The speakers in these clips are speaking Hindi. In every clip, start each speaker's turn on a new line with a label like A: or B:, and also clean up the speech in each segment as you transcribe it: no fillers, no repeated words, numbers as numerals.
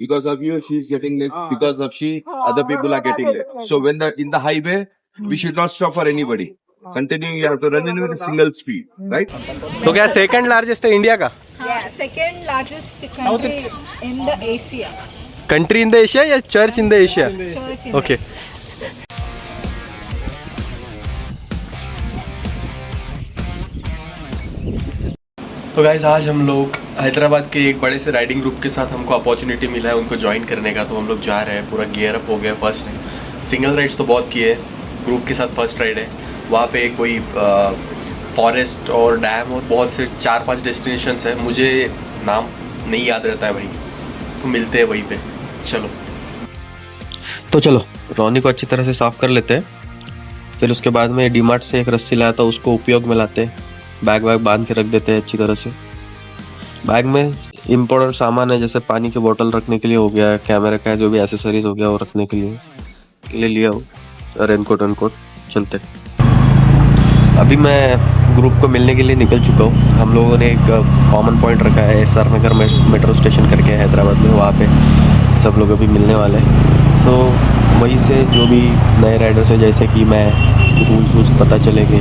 A: Because of you, she is getting late. Because of she, other people are getting late. So when in the highway, we should not stop for anybody. Continuing, you have to run in with a single speed, right?
B: तो क्या सेकंड लार्जेस्ट है इंडिया का?
C: Second largest country in the Asia.
B: Country in the Asia या church in the Asia?
C: Church in
B: okay. तो गाइस आज हम लोग हैदराबाद के एक बड़े से राइडिंग ग्रुप के साथ हमको अपॉर्चुनिटी मिला है उनको ज्वाइन करने का, तो हम लोग जा रहे हैं। पूरा गियर अप हो गया। फर्स्ट सिंगल राइड्स तो बहुत किए, ग्रुप के साथ फर्स्ट राइड है। वहाँ पे कोई फॉरेस्ट और डैम और बहुत से 4-5 डेस्टिनेशंस है, मुझे नाम नहीं याद रहता है भाई, तो मिलते हैं वहीं पे। चलो रोनी को अच्छी तरह से साफ़ कर लेते हैं, फिर उसके बाद में डीमार्ट से एक रस्सी लाया था, उसको उपयोग में लाते हैं। बैग बांध के रख देते हैं अच्छी तरह से। बैग में इम्पोर्टेंट सामान है, जैसे पानी की बोतल रखने के लिए हो गया, कैमरा का जो भी एसेसरीज हो गया वो रखने के लिए लिया हो, रेनकोट। चलते अभी मैं ग्रुप को मिलने के लिए निकल चुका हूँ। हम लोगों ने एक कॉमन पॉइंट रखा है SR नगर में, मेट्रो स्टेशन करके हैदराबाद में, वहाँ पे सब लोग अभी मिलने वाले हैं। सो वहीं से जो भी नए राइडर्स हैं, जैसे कि मैं, रूल्स पता चलेंगे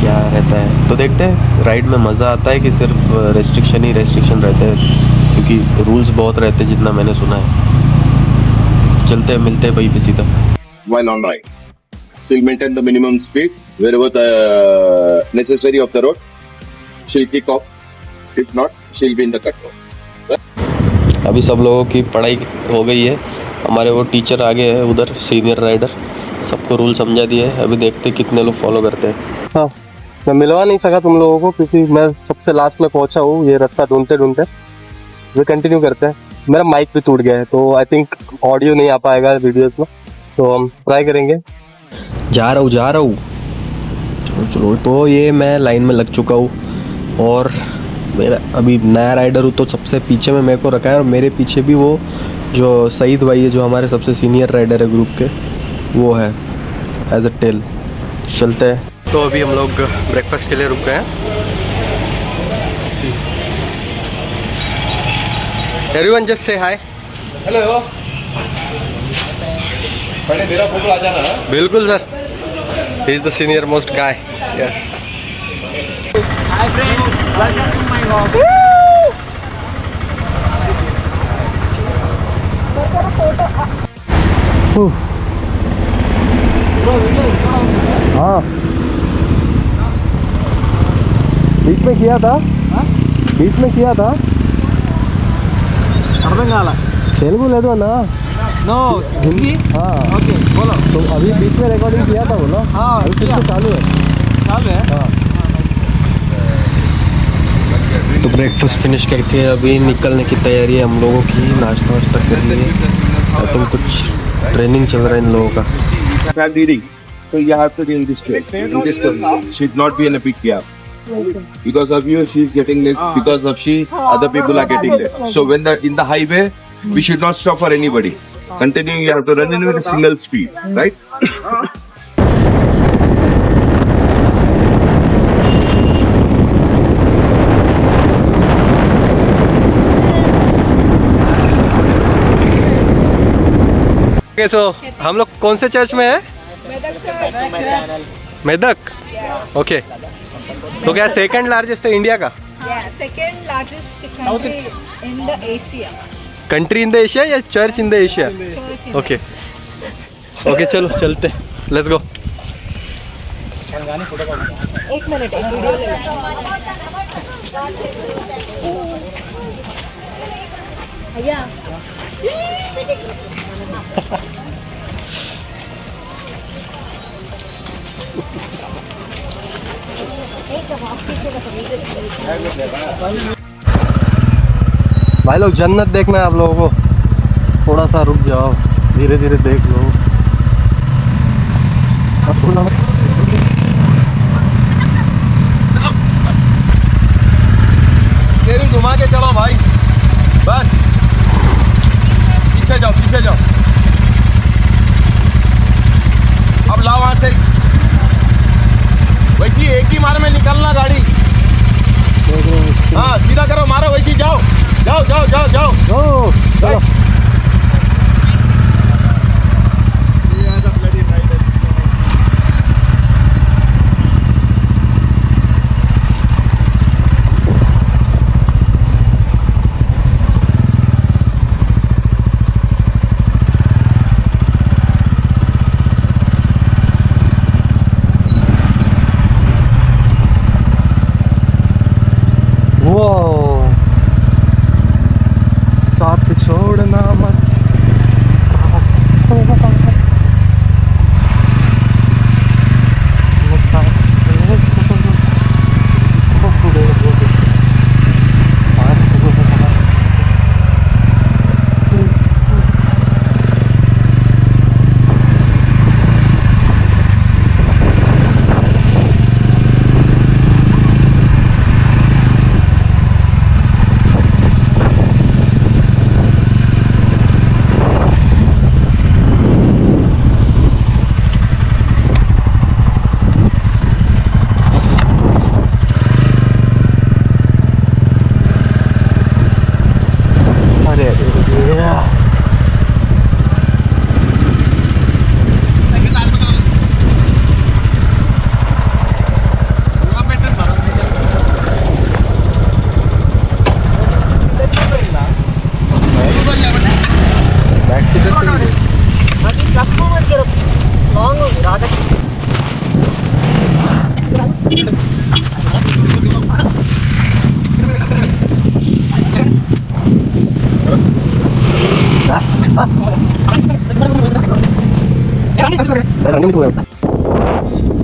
B: क्या रहता है। तो देखते हैं, राइड में मज़ा आता है कि सिर्फ रेस्ट्रिक्शन रहता है, क्योंकि रूल्स बहुत रहते हैं जितना मैंने सुना है। चलते हैं, मिलते हैं वहीं पे सीधा।
A: While on ride, she'll maintain the minimum speed wherever the necessary of the road. She'll kick off. If not, she'll be in the cut road.
B: अभी सब लोगों की पढ़ाई हो गई है, हमारे वो टीचर आगे है उधर, सीनियर राइडर, सबको रूल समझा दिए है। अभी देखते कितने लोग फॉलो करते हैं। हाँ, मैं मिलवा नहीं सका तुम लोगों को क्योंकि मैं सबसे लास्ट में पहुंचा हूँ, ये रास्ता ढूंढते वे कंटिन्यू करते हैं। मेरा माइक भी टूट गया है, तो आई थिंक ऑडियो नहीं आ पाएगा वीडियोस में, तो हम ट्राई करेंगे। जा रहा हूँ। चलो तो ये मैं लाइन में लग चुका हूँ, और मेरा अभी नया राइडर हूँ, तो सबसे पीछे में मेरे को रखा है, और मेरे पीछे भी वो जो सईद भाई है, जो हमारे सबसे सीनियर राइडर है ग्रुप के, वो है एज अ टेल। चलते हैं। तो अभी हम लोग ब्रेकफास्ट के लिए रुक गए हैं। एवरीवन जस्ट से हाय।
A: हेलो, पहले मेरा फोटो आ जाना।
B: बिल्कुल sir, he is the senior most guy.
C: Hi friends, welcome to my vlog.
B: हाँ, बीच में किया था।
C: అర్థం కాల
B: तेलुगु ले दो ना।
C: नो हिंदी
B: हाँ
C: ओके बोलो
B: तो अभी बीच में रिकॉर्डिंग किया था, बोलो।
C: हाँ
B: अभी फिर से चालू है।
C: हाँ
B: तो ब्रेकफास्ट फिनिश करके अभी निकलने की तैयारी है हम लोगों की। नाश्ता वाश्ता कर लिए, आई थिंक कुछ ट्रेनिंग चल रहा है इन लोगों का।
A: I'm leading, so you have to be in this train. In this position, should not be in a big gap. Because of you, she is getting late. Because of she, other people are getting late. So when in the highway, we should not stop for anybody. Continuing, you have to run in with a single speed, right?
B: Okay, so हम लोग कौन से चर्च में है? मेदक। ओके, तो क्या सेकंड लार्जेस्ट है इंडिया का?
C: Second largest country in the Asia.
B: Country in the Asia या church in the Asia? Okay, चलो चलते, लेट्स गो।
C: एक मिनट, एक वीडियो ले भैया।
B: भाई लोग, जन्नत देखना है आप लोगों को, थोड़ा सा रुक जाओ, धीरे धीरे देख लो। अब छोड़ना मत।
A: तेरी घुमा के चलो भाई, बस पीछे जाओ। अब लाओ वहां से, वैसी एक ही मार में निकलना गाड़ी। हाँ, सीधा करो, मारो वैसी, जाओ।
B: चलो। बैक किधर चली गई?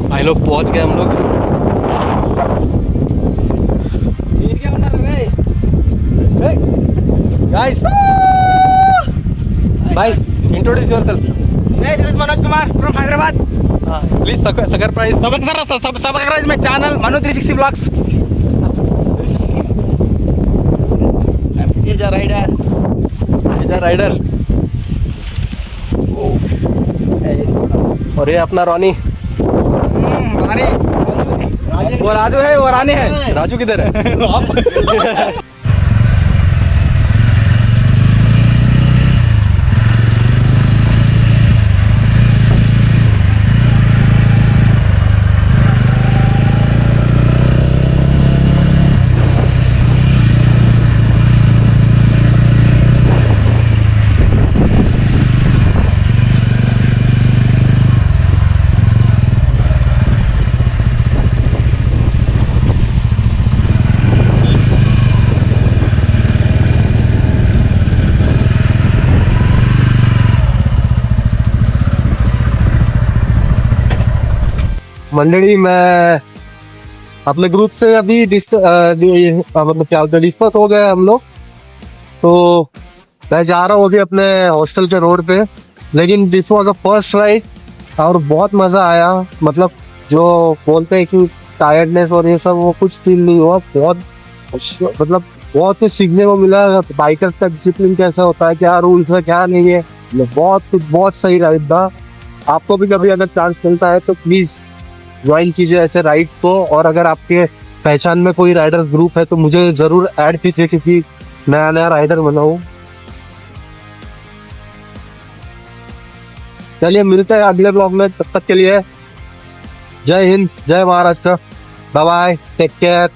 B: भाई लोग पहुंच गए हम लोग। Guys, guys, introduce yourself.
D: Hey, this is Manoj Kumar from Hyderabad.
B: Please, Sagar Prize.
D: Subscribe my channel Manu 360 Vlogs.
B: He's a rider. He's a rider. और ये अपना रॉनी।
D: रानी वो राजू है, वो रानी है।
B: राजू किधर है? मंडली मैं अपने ग्रुप से अभी मतलब क्या होता है डिस्कस हो गए हम लोग, तो मैं जा रहा हूँ अभी अपने हॉस्टल के रोड पे। लेकिन this was a first ride और बहुत मज़ा आया। मतलब जो बोलते हैं कि टायर्डनेस और ये सब वो कुछ फील नहीं हुआ। बहुत मतलब बहुत कुछ सीखने को मिला। बाइकर्स का डिसिप्लिन कैसा होता है, क्या रूल्स है क्या नहीं है, बहुत सही राइड था। आपको भी कभी अगर चांस मिलता है तो प्लीज़ ज्वाइन कीजिए ऐसे राइड्स को। और अगर आपके पहचान में कोई राइडर्स ग्रुप है तो मुझे ज़रूर ऐड कीजिए, क्योंकि नया राइडर बना हूँ। चलिए मिलते हैं अगले ब्लॉग में, तब तक के लिए जय हिंद, जय Maharashtra, bye bye, take care.